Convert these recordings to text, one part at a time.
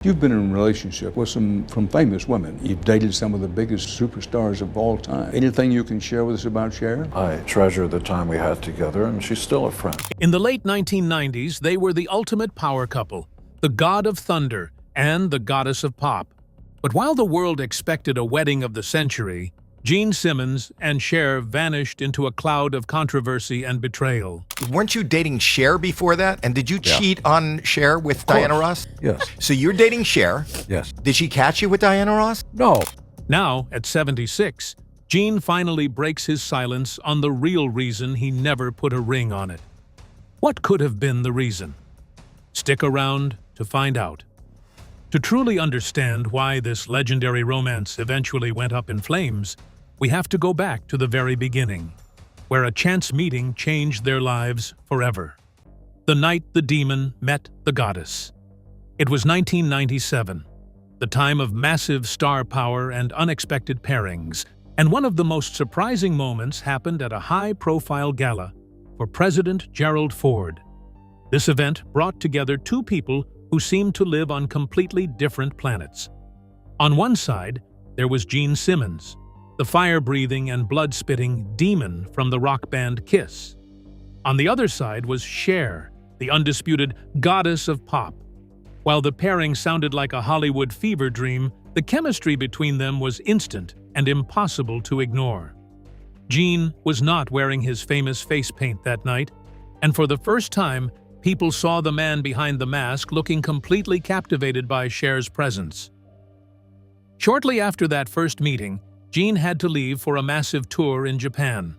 You've been in a relationship with some famous women. You've dated some of the biggest superstars of all time. Anything you can share with us about Cher? I treasure the time we had together, and she's still a friend. In the late 1990s, they were the ultimate power couple, the god of thunder and the goddess of pop. But while the world expected a wedding of the century, Gene Simmons and Cher vanished into a cloud of controversy and betrayal. Weren't you dating Cher before that? And did you cheat on Cher with Diana Ross? Yes. So you're dating Cher. Yes. Did she catch you with Diana Ross? No. Now, at 76, Gene finally breaks his silence on the real reason he never put a ring on it. What could have been the reason? Stick around to find out. To truly understand why this legendary romance eventually went up in flames, we have to go back to the very beginning, where a chance meeting changed their lives forever. The night the demon met the goddess. It was 1997, the time of massive star power and unexpected pairings, and one of the most surprising moments happened at a high-profile gala for President Gerald Ford. This event brought together two people who seemed to live on completely different planets. On one side, there was Gene Simmons, the fire-breathing and blood-spitting demon from the rock band Kiss. On the other side was Cher, the undisputed goddess of pop. While the pairing sounded like a Hollywood fever dream, the chemistry between them was instant and impossible to ignore. Gene was not wearing his famous face paint that night, and for the first time, people saw the man behind the mask looking completely captivated by Cher's presence. Shortly after that first meeting, Gene had to leave for a massive tour in Japan.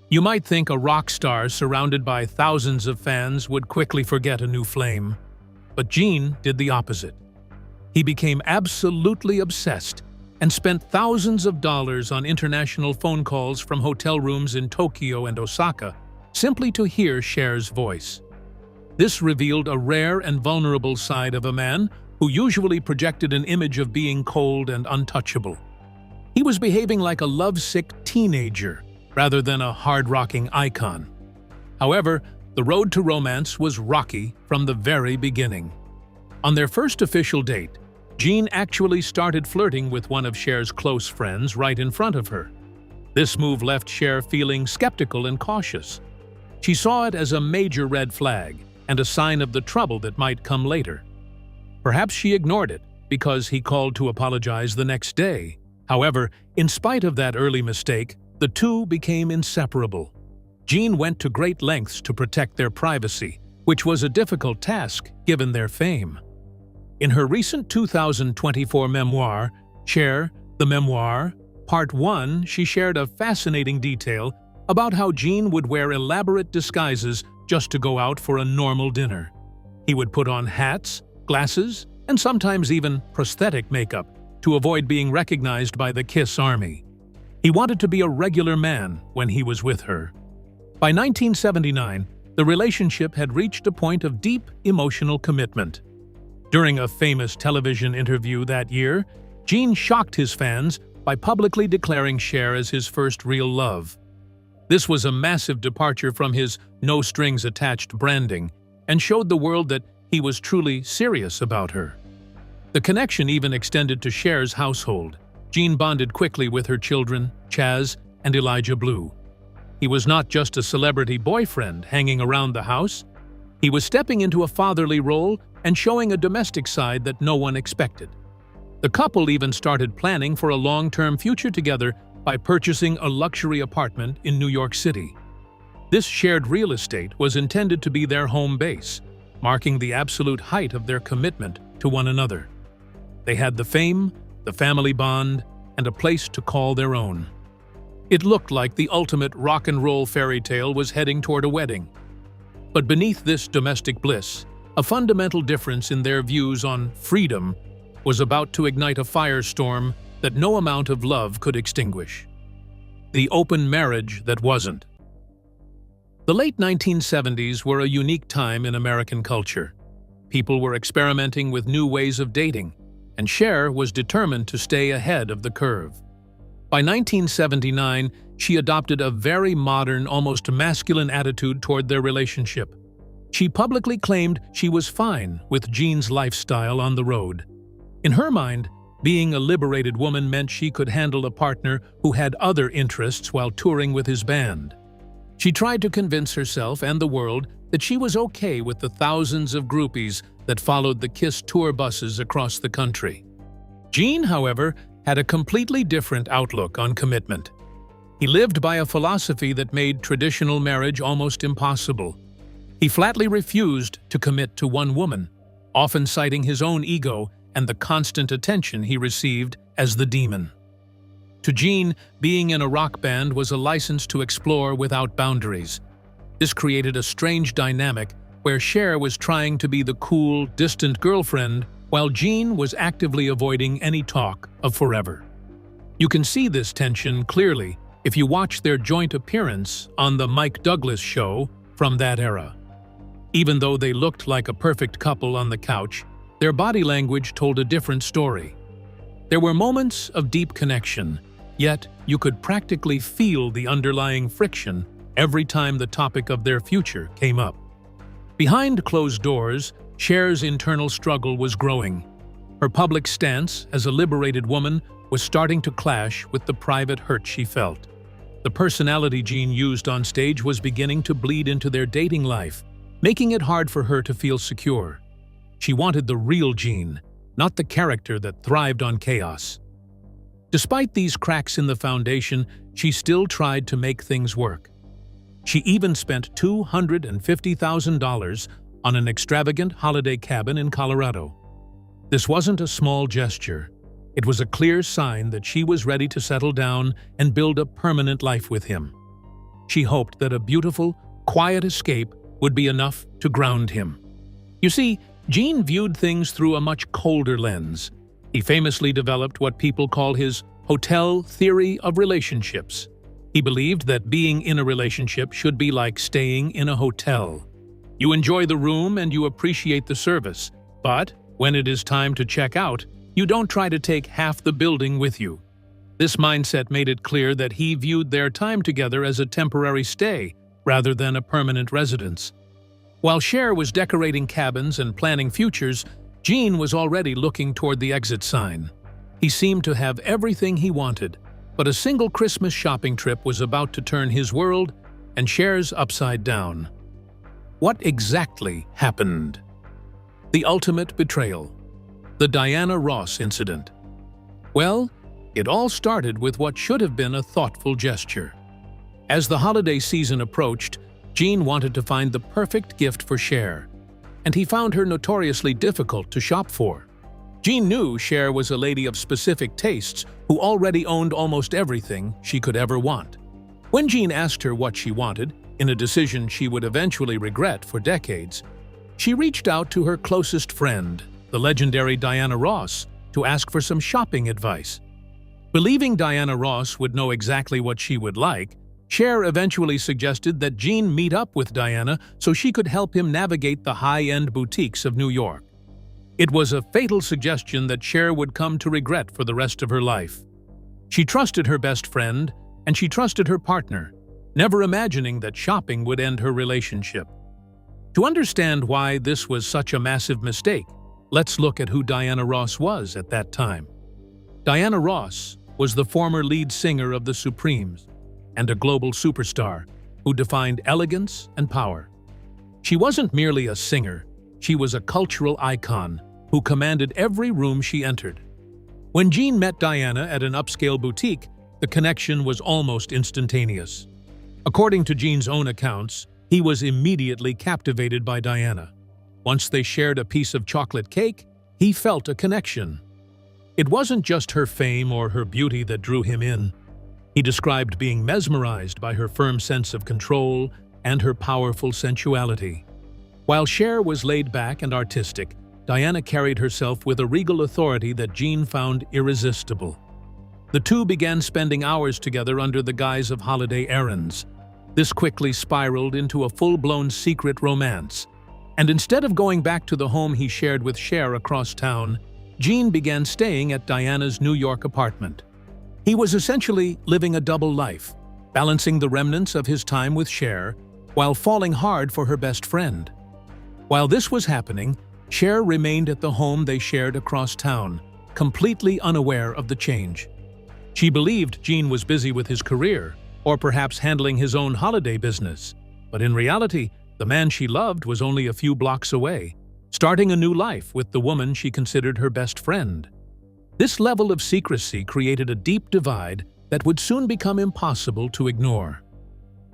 You might think a rock star surrounded by thousands of fans would quickly forget a new flame, but Gene did the opposite. He became absolutely obsessed and spent thousands of dollars on international phone calls from hotel rooms in Tokyo and Osaka simply to hear Cher's voice. This revealed a rare and vulnerable side of a man who usually projected an image of being cold and untouchable. He was behaving like a lovesick teenager rather than a hard-rocking icon. However, the road to romance was rocky from the very beginning. On their first official date, Gene actually started flirting with one of Cher's close friends right in front of her. This move left Cher feeling skeptical and cautious. She saw it as a major red flag and a sign of the trouble that might come later. Perhaps she ignored it because he called to apologize the next day. However, in spite of that early mistake, the two became inseparable. Gene went to great lengths to protect their privacy, which was a difficult task given their fame. In her recent 2024 memoir, Cher, the Memoir, Part 1, she shared a fascinating detail about how Gene would wear elaborate disguises just to go out for a normal dinner. He would put on hats, glasses, and sometimes even prosthetic makeup to avoid being recognized by the Kiss Army. He wanted to be a regular man when he was with her. By 1979, the relationship had reached a point of deep emotional commitment. During a famous television interview that year, Gene shocked his fans by publicly declaring Cher as his first real love. This was a massive departure from his no-strings-attached branding and showed the world that he was truly serious about her. The connection even extended to Cher's household. Gene bonded quickly with her children, Chaz and Elijah Blue. He was not just a celebrity boyfriend hanging around the house. He was stepping into a fatherly role and showing a domestic side that no one expected. The couple even started planning for a long-term future together by purchasing a luxury apartment in New York City. This shared real estate was intended to be their home base, marking the absolute height of their commitment to one another. They had the fame, the family bond, and a place to call their own. It looked like the ultimate rock and roll fairy tale was heading toward a wedding. But beneath this domestic bliss, a fundamental difference in their views on freedom was about to ignite a firestorm that no amount of love could extinguish. The open marriage that wasn't. The late 1970s were a unique time in American culture. People were experimenting with new ways of dating, and Cher was determined to stay ahead of the curve. By 1979, she adopted a very modern, almost masculine attitude toward their relationship. She publicly claimed she was fine with Gene's lifestyle on the road, In her mind, being a liberated woman meant she could handle a partner who had other interests while touring with his band. She tried to convince herself and the world that she was okay with the thousands of groupies that followed the Kiss tour buses across the country. Gene, however, had a completely different outlook on commitment. He lived by a philosophy that made traditional marriage almost impossible. He flatly refused to commit to one woman, often citing his own ego and the constant attention he received as the demon. To Gene, being in a rock band was a license to explore without boundaries. This created a strange dynamic where Cher was trying to be the cool, distant girlfriend, while Gene was actively avoiding any talk of forever. You can see this tension clearly if you watch their joint appearance on The Mike Douglas Show from that era. Even though they looked like a perfect couple on the couch, their body language told a different story. There were moments of deep connection, yet you could practically feel the underlying friction every time the topic of their future came up. Behind closed doors, Cher's internal struggle was growing. Her public stance as a liberated woman was starting to clash with the private hurt she felt. The personality Gene used on stage was beginning to bleed into their dating life, making it hard for her to feel secure. She wanted the real Gene, not the character that thrived on chaos. Despite these cracks in the foundation, she still tried to make things work. She even spent $250,000 on an extravagant holiday cabin in Colorado. This wasn't a small gesture. It was a clear sign that she was ready to settle down and build a permanent life with him. She hoped that a beautiful, quiet escape would be enough to ground him. You see, Gene viewed things through a much colder lens. He famously developed what people call his hotel theory of relationships. He believed that being in a relationship should be like staying in a hotel. You enjoy the room and you appreciate the service, but when it is time to check out, you don't try to take half the building with you. This mindset made it clear that he viewed their time together as a temporary stay rather than a permanent residence. While Cher was decorating cabins and planning futures, Gene was already looking toward the exit sign. He seemed to have everything he wanted, but a single Christmas shopping trip was about to turn his world and Cher's upside down. What exactly happened? The ultimate betrayal. The Diana Ross incident. Well, it all started with what should have been a thoughtful gesture. As the holiday season approached, Gene wanted to find the perfect gift for Cher, and he found her notoriously difficult to shop for. Gene knew Cher was a lady of specific tastes who already owned almost everything she could ever want. When Gene asked her what she wanted, in a decision she would eventually regret for decades, she reached out to her closest friend, the legendary Diana Ross, to ask for some shopping advice. Believing Diana Ross would know exactly what she would like, Cher eventually suggested that Gene meet up with Diana so she could help him navigate the high-end boutiques of New York. It was a fatal suggestion that Cher would come to regret for the rest of her life. She trusted her best friend, and she trusted her partner, never imagining that shopping would end her relationship. To understand why this was such a massive mistake, let's look at who Diana Ross was at that time. Diana Ross was the former lead singer of the Supremes and a global superstar who defined elegance and power. She wasn't merely a singer, she was a cultural icon who commanded every room she entered. When Gene met Diana at an upscale boutique, the connection was almost instantaneous. According to Gene's own accounts, he was immediately captivated by Diana. Once they shared a piece of chocolate cake, he felt a connection. It wasn't just her fame or her beauty that drew him in. He described being mesmerized by her firm sense of control and her powerful sensuality. While Cher was laid back and artistic, Diana carried herself with a regal authority that Gene found irresistible. The two began spending hours together under the guise of holiday errands. This quickly spiraled into a full-blown secret romance. And instead of going back to the home he shared with Cher across town, Gene began staying at Diana's New York apartment. He was essentially living a double life, balancing the remnants of his time with Cher while falling hard for her best friend. While this was happening, Cher remained at the home they shared across town, completely unaware of the change. She believed Gene was busy with his career, or perhaps handling his own holiday business. But in reality, the man she loved was only a few blocks away, starting a new life with the woman she considered her best friend. This level of secrecy created a deep divide that would soon become impossible to ignore.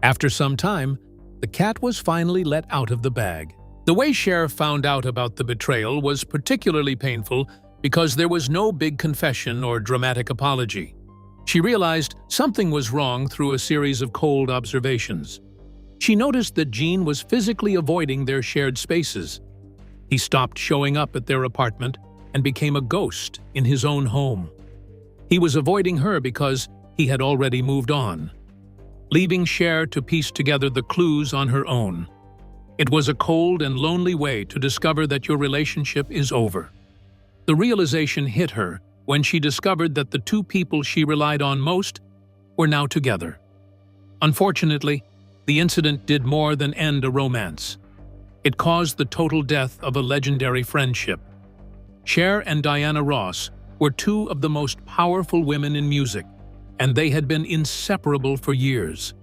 After some time, the cat was finally let out of the bag. The way Cher found out about the betrayal was particularly painful because there was no big confession or dramatic apology. She realized something was wrong through a series of cold observations. She noticed that Gene was physically avoiding their shared spaces. He stopped showing up at their apartment and became a ghost in his own home. He was avoiding her because he had already moved on, leaving Cher to piece together the clues on her own. It was a cold and lonely way to discover that your relationship is over. The realization hit her when she discovered that the two people she relied on most were now together. Unfortunately, the incident did more than end a romance. It caused the total death of a legendary friendship. Cher and Diana Ross were two of the most powerful women in music, and they had been inseparable for years.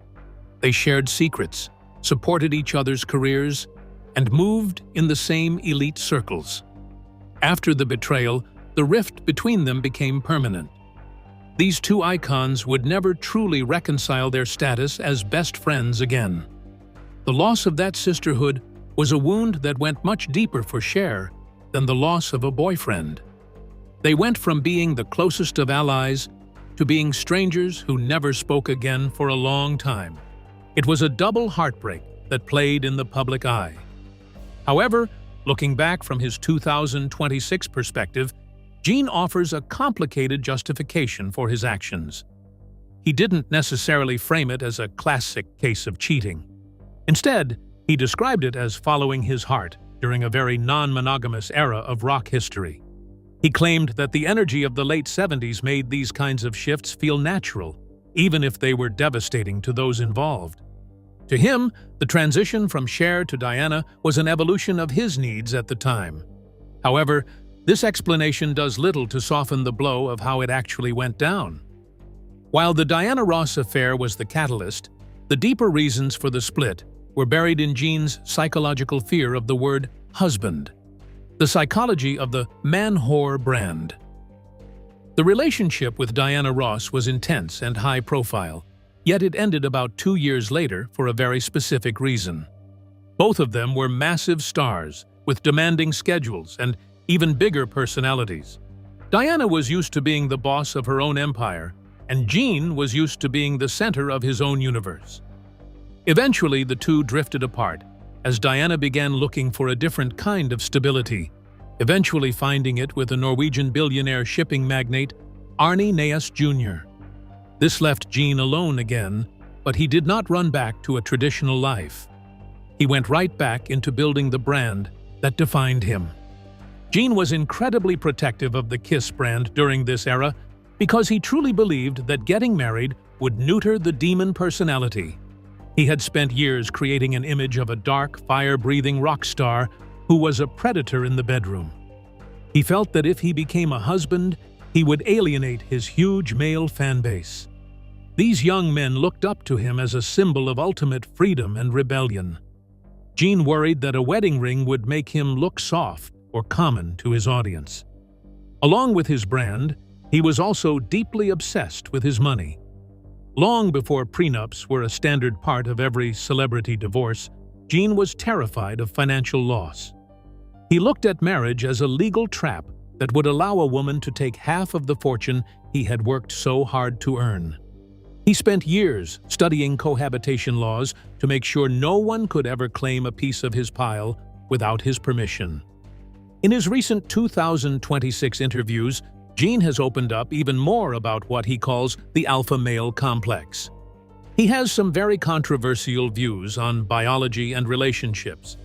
They shared secrets, supported each other's careers, and moved in the same elite circles. After the betrayal, the rift between them became permanent. These two icons would never truly reconcile their status as best friends again. The loss of that sisterhood was a wound that went much deeper for Cher than the loss of a boyfriend. They went from being the closest of allies to being strangers who never spoke again for a long time. It was a double heartbreak that played in the public eye. However, looking back from his 2026 perspective, Gene offers a complicated justification for his actions. He didn't necessarily frame it as a classic case of cheating. Instead, he described it as following his heart during a very non-monogamous era of rock history. He claimed that the energy of the late 70s made these kinds of shifts feel natural, even if they were devastating to those involved. To him, the transition from Cher to Diana was an evolution of his needs at the time. However, this explanation does little to soften the blow of how it actually went down. While the Diana Ross affair was the catalyst, the deeper reasons for the split were buried in Gene's psychological fear of the word husband, the psychology of the man-whore brand. The relationship with Diana Ross was intense and high-profile, yet it ended about 2 years later for a very specific reason. Both of them were massive stars with demanding schedules and even bigger personalities. Diana was used to being the boss of her own empire, and Gene was used to being the center of his own universe. Eventually, the two drifted apart, as Diana began looking for a different kind of stability, eventually finding it with a Norwegian billionaire shipping magnate, Arne Næss Jr. This left Gene alone again, but he did not run back to a traditional life. He went right back into building the brand that defined him. Gene was incredibly protective of the Kiss brand during this era because he truly believed that getting married would neuter the demon personality. He had spent years creating an image of a dark, fire-breathing rock star who was a predator in the bedroom. He felt that if he became a husband, he would alienate his huge male fan base. These young men looked up to him as a symbol of ultimate freedom and rebellion. Gene worried that a wedding ring would make him look soft or common to his audience. Along with his brand, he was also deeply obsessed with his money. Long before prenups were a standard part of every celebrity divorce, Gene was terrified of financial loss. He looked at marriage as a legal trap that would allow a woman to take half of the fortune he had worked so hard to earn. He spent years studying cohabitation laws to make sure no one could ever claim a piece of his pile without his permission. In his recent 2026 interviews, Gene has opened up even more about what he calls the alpha male complex. He has some very controversial views on biology and relationships.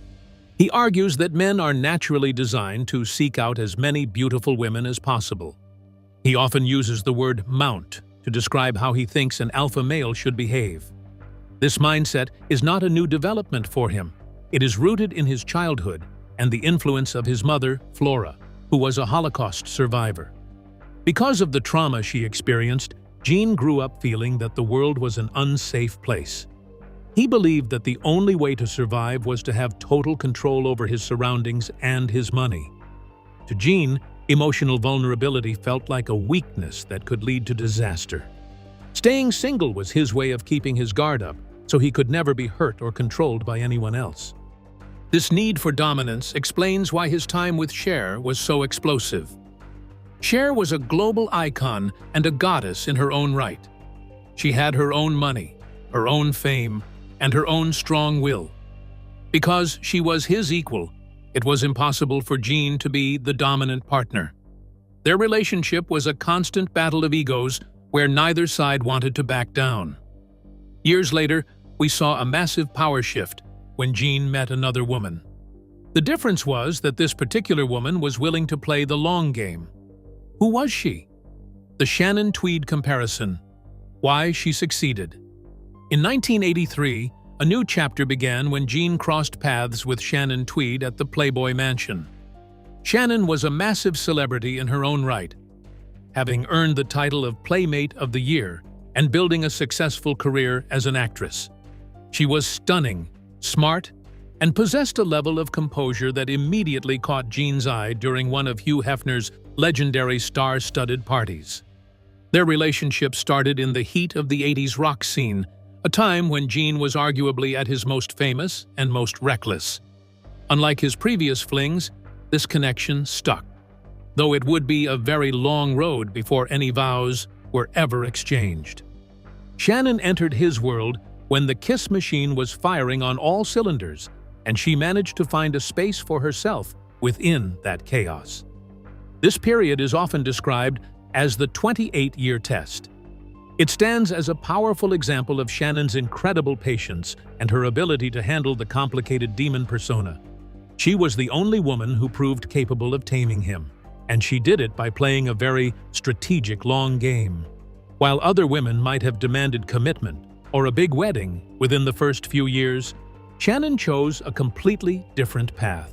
He argues that men are naturally designed to seek out as many beautiful women as possible. He often uses the word mount to describe how he thinks an alpha male should behave. This mindset is not a new development for him. It is rooted in his childhood and the influence of his mother, Flora, who was a Holocaust survivor. Because of the trauma she experienced, Gene grew up feeling that the world was an unsafe place. He believed that the only way to survive was to have total control over his surroundings and his money. To Gene, emotional vulnerability felt like a weakness that could lead to disaster. Staying single was his way of keeping his guard up, so he could never be hurt or controlled by anyone else. This need for dominance explains why his time with Cher was so explosive. Cher was a global icon and a goddess in her own right. She had her own money, her own fame, and her own strong will. Because she was his equal, it was impossible for Gene to be the dominant partner. Their relationship was a constant battle of egos where neither side wanted to back down. Years later, we saw a massive power shift when Gene met another woman. The difference was that this particular woman was willing to play the long game. Who was she? The Shannon Tweed comparison. Why she succeeded. In 1983, a new chapter began when Gene crossed paths with Shannon Tweed at the Playboy Mansion. Shannon was a massive celebrity in her own right, having earned the title of Playmate of the Year and building a successful career as an actress. She was stunning, smart, and possessed a level of composure that immediately caught Gene's eye during one of Hugh Hefner's legendary star-studded parties. Their relationship started in the heat of the 80s rock scene, a time when Gene was arguably at his most famous and most reckless. Unlike his previous flings, this connection stuck, though it would be a very long road before any vows were ever exchanged. Shannon entered his world when the kiss machine was firing on all cylinders, and she managed to find a space for herself within that chaos. This period is often described as the 28-year test. It stands as a powerful example of Shannon's incredible patience and her ability to handle the complicated demon persona. She was the only woman who proved capable of taming him, and she did it by playing a very strategic long game. While other women might have demanded commitment or a big wedding within the first few years, Shannon chose a completely different path.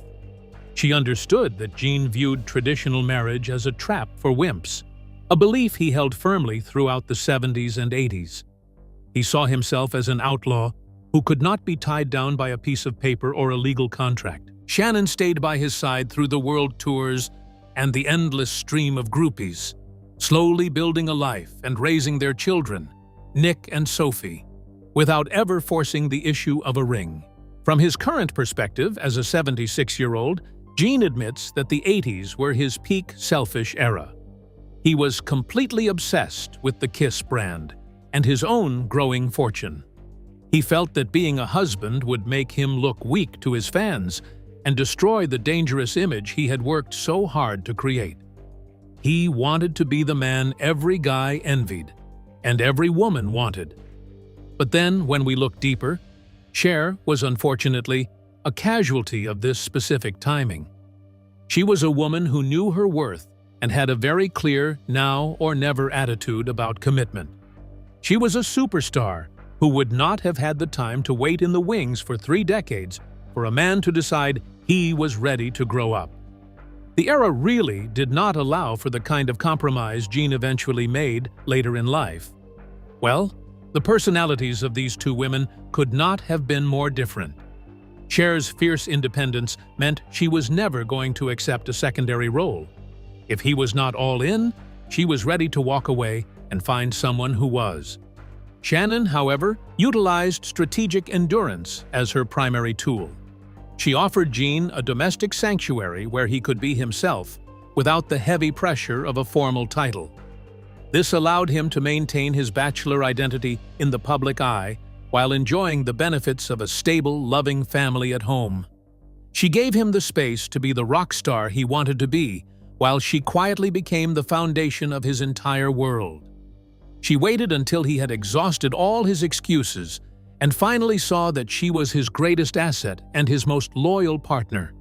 She understood that Gene viewed traditional marriage as a trap for wimps, a belief he held firmly throughout the 70s and 80s. He saw himself as an outlaw who could not be tied down by a piece of paper or a legal contract. Shannon stayed by his side through the world tours and the endless stream of groupies, slowly building a life and raising their children, Nick and Sophie, without ever forcing the issue of a ring. From his current perspective as a 76-year-old, Gene admits that the 80s were his peak selfish era. He was completely obsessed with the Kiss brand and his own growing fortune. He felt that being a husband would make him look weak to his fans and destroy the dangerous image he had worked so hard to create. He wanted to be the man every guy envied and every woman wanted. But then, when we look deeper, Cher was unfortunately a casualty of this specific timing. She was a woman who knew her worth and had a very clear now or never attitude about commitment. She was a superstar who would not have had the time to wait in the wings for 3 decades for a man to decide he was ready to grow up. The era really did not allow for the kind of compromise Gene eventually made later in life. Well, the personalities of these two women could not have been more different. Cher's fierce independence meant she was never going to accept a secondary role. If he was not all in, she was ready to walk away and find someone who was. Shannon, however, utilized strategic endurance as her primary tool. She offered Gene a domestic sanctuary where he could be himself, without the heavy pressure of a formal title. This allowed him to maintain his bachelor identity in the public eye while enjoying the benefits of a stable, loving family at home. She gave him the space to be the rock star he wanted to be, while she quietly became the foundation of his entire world. She waited until he had exhausted all his excuses and finally saw that she was his greatest asset and his most loyal partner.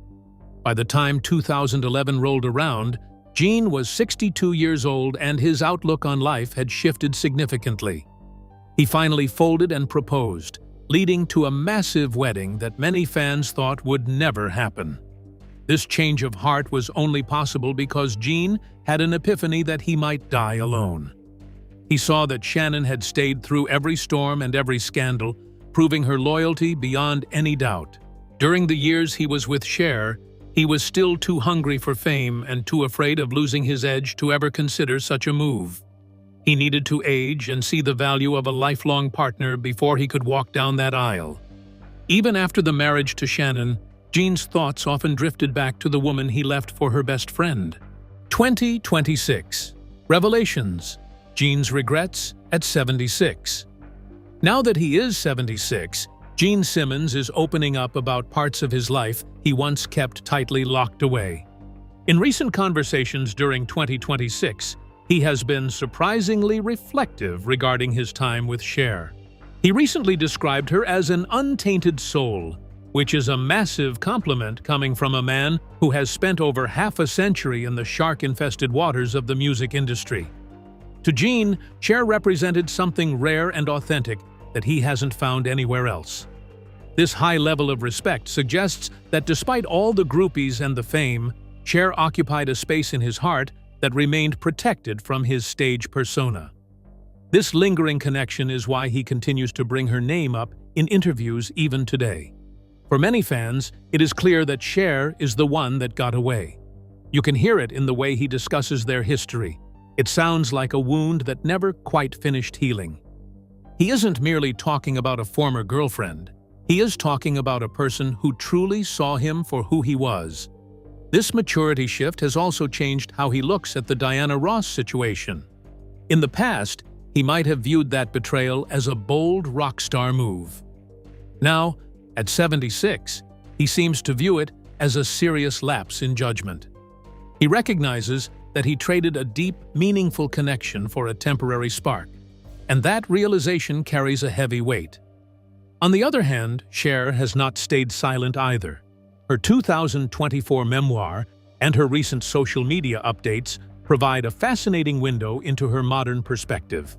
By the time 2011 rolled around, Gene was 62 years old and his outlook on life had shifted significantly. He finally folded and proposed, leading to a massive wedding that many fans thought would never happen. This change of heart was only possible because Gene had an epiphany that he might die alone. He saw that Shannon had stayed through every storm and every scandal, proving her loyalty beyond any doubt. During the years he was with Cher, he was still too hungry for fame and too afraid of losing his edge to ever consider such a move. He needed to age and see the value of a lifelong partner before he could walk down that aisle. Even after the marriage to Shannon, Gene's thoughts often drifted back to the woman he left for her best friend. 2026. Revelations. Gene's regrets at 76. Now that he is 76, Gene Simmons is opening up about parts of his life he once kept tightly locked away. In recent conversations during 2026, he has been surprisingly reflective regarding his time with Cher. He recently described her as an untainted soul, which is a massive compliment coming from a man who has spent over half a century in the shark-infested waters of the music industry. To Gene, Cher represented something rare and authentic that he hasn't found anywhere else. This high level of respect suggests that despite all the groupies and the fame, Cher occupied a space in his heart that remained protected from his stage persona. This lingering connection is why he continues to bring her name up in interviews even today. For many fans, it is clear that Cher is the one that got away. You can hear it in the way he discusses their history. It sounds like a wound that never quite finished healing. He isn't merely talking about a former girlfriend. He is talking about a person who truly saw him for who he was. This maturity shift has also changed how he looks at the Diana Ross situation. In the past, he might have viewed that betrayal as a bold rock star move. Now, at 76, he seems to view it as a serious lapse in judgment. He recognizes that he traded a deep, meaningful connection for a temporary spark, and that realization carries a heavy weight. On the other hand, Cher has not stayed silent either. Her 2024 memoir and her recent social media updates provide a fascinating window into her modern perspective.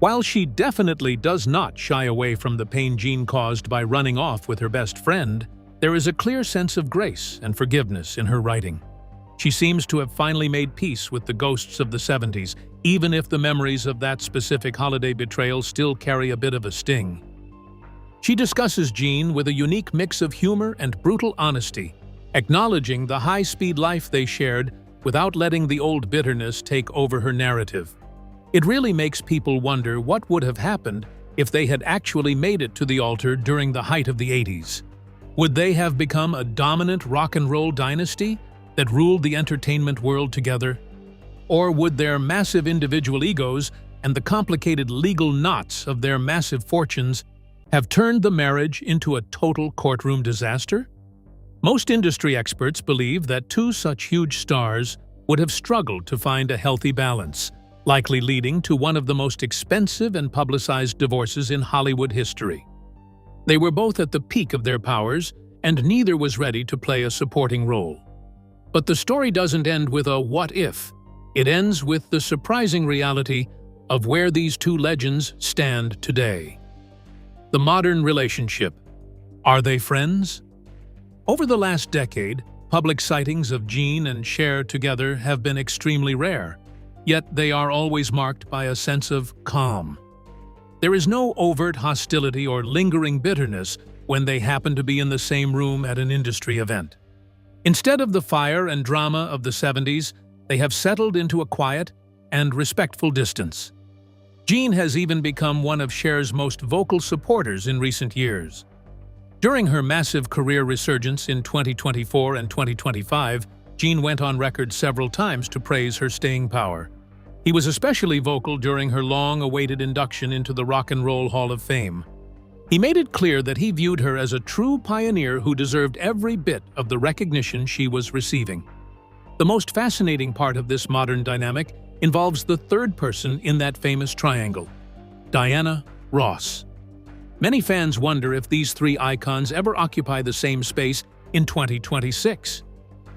While she definitely does not shy away from the pain Gene caused by running off with her best friend, there is a clear sense of grace and forgiveness in her writing. She seems to have finally made peace with the ghosts of the 70s, even if the memories of that specific holiday betrayal still carry a bit of a sting. She discusses Gene with a unique mix of humor and brutal honesty, acknowledging the high-speed life they shared without letting the old bitterness take over her narrative. It really makes people wonder what would have happened if they had actually made it to the altar during the height of the 80s. Would they have become a dominant rock and roll dynasty that ruled the entertainment world together? Or would their massive individual egos and the complicated legal knots of their massive fortunes have turned the marriage into a total courtroom disaster? Most industry experts believe that two such huge stars would have struggled to find a healthy balance, likely leading to one of the most expensive and publicized divorces in Hollywood history. They were both at the peak of their powers, and neither was ready to play a supporting role. But the story doesn't end with a what if. It ends with the surprising reality of where these two legends stand today. The modern relationship. Are they friends? Over the last decade, public sightings of Gene and Cher together have been extremely rare, yet they are always marked by a sense of calm. There is no overt hostility or lingering bitterness when they happen to be in the same room at an industry event. Instead of the fire and drama of the 70s, they have settled into a quiet and respectful distance. Gene has even become one of Cher's most vocal supporters in recent years. During her massive career resurgence in 2024 and 2025, Gene went on record several times to praise her staying power. He was especially vocal during her long-awaited induction into the Rock and Roll Hall of Fame. He made it clear that he viewed her as a true pioneer who deserved every bit of the recognition she was receiving. The most fascinating part of this modern dynamic involves the third person in that famous triangle, Diana Ross. Many fans wonder if these three icons ever occupy the same space in 2026.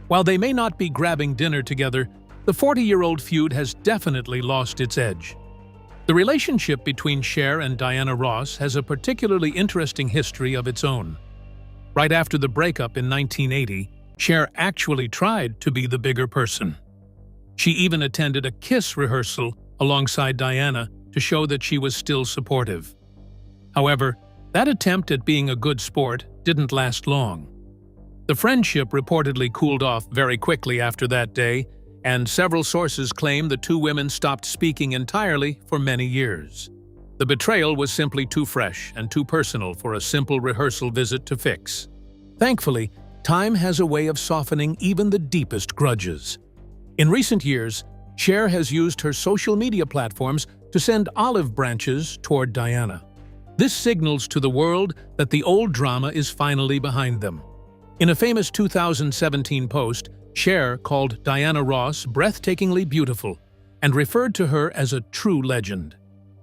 While they may not be grabbing dinner together, the 40-year-old feud has definitely lost its edge. The relationship between Cher and Diana Ross has a particularly interesting history of its own. Right after the breakup in 1980, Cher actually tried to be the bigger person. She even attended a kiss rehearsal alongside Diana to show that she was still supportive. However, that attempt at being a good sport didn't last long. The friendship reportedly cooled off very quickly after that day, and several sources claim the two women stopped speaking entirely for many years. The betrayal was simply too fresh and too personal for a simple rehearsal visit to fix. Thankfully, time has a way of softening even the deepest grudges. In recent years, Cher has used her social media platforms to send olive branches toward Diana. This signals to the world that the old drama is finally behind them. In a famous 2017 post, Cher called Diana Ross breathtakingly beautiful and referred to her as a true legend.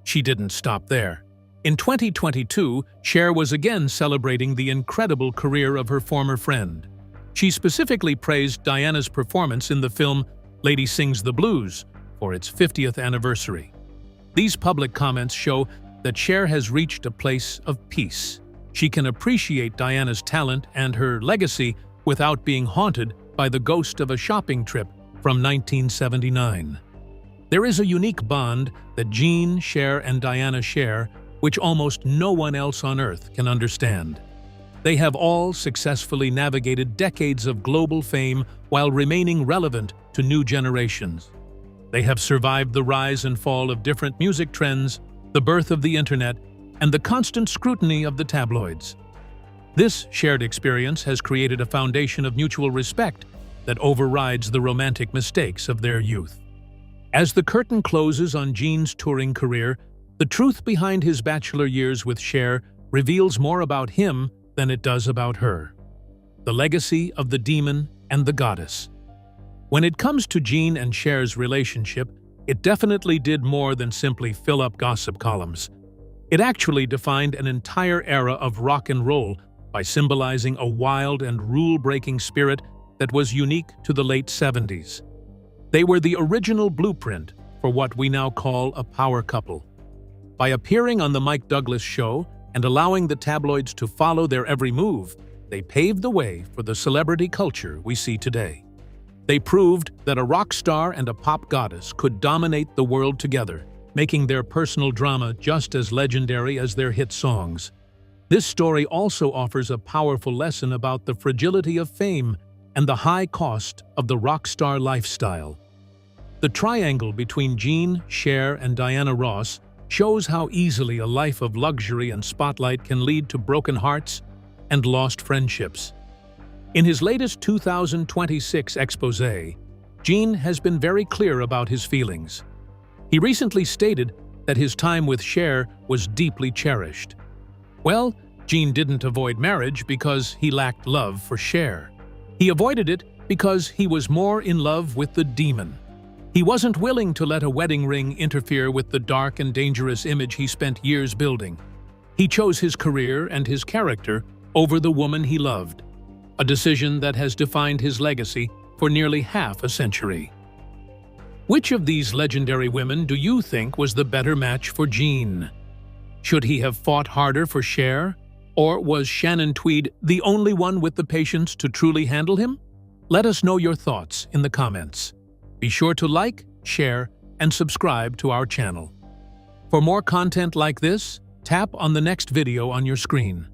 She didn't stop there. In 2022, Cher was again celebrating the incredible career of her former friend. She specifically praised Diana's performance in the film Lady Sings the Blues for its 50th anniversary. These public comments show that Cher has reached a place of peace. She can appreciate Diana's talent and her legacy without being haunted by the ghost of a shopping trip from 1979. There is a unique bond that Jean, Cher, and Diana share, which almost no one else on Earth can understand. They have all successfully navigated decades of global fame while remaining relevant to new generations. They have survived the rise and fall of different music trends, the birth of the internet, and the constant scrutiny of the tabloids. This shared experience has created a foundation of mutual respect that overrides the romantic mistakes of their youth. As the curtain closes on Jean's touring career, the truth behind his bachelor years with Cher reveals more about him than it does about her. The legacy of the demon and the goddess. When it comes to Jean and Cher's relationship, it definitely did more than simply fill up gossip columns. It actually defined an entire era of rock and roll by symbolizing a wild and rule-breaking spirit that was unique to the late 70s. They were the original blueprint for what we now call a power couple. By appearing on The Mike Douglas Show and allowing the tabloids to follow their every move, they paved the way for the celebrity culture we see today. They proved that a rock star and a pop goddess could dominate the world together, making their personal drama just as legendary as their hit songs. This story also offers a powerful lesson about the fragility of fame and the high cost of the rock star lifestyle. The triangle between Jean, Cher, and Diana Ross shows how easily a life of luxury and spotlight can lead to broken hearts and lost friendships. In his latest 2026 exposé, Jean has been very clear about his feelings. He recently stated that his time with Cher was deeply cherished. Well, Jean didn't avoid marriage because he lacked love for Cher. He avoided it because he was more in love with the demon. He wasn't willing to let a wedding ring interfere with the dark and dangerous image he spent years building. He chose his career and his character over the woman he loved, a decision that has defined his legacy for nearly half a century. Which of these legendary women do you think was the better match for Jean? Should he have fought harder for Cher? Or was Shannon Tweed the only one with the patience to truly handle him? Let us know your thoughts in the comments. Be sure to like, share, and subscribe to our channel. For more content like this, tap on the next video on your screen.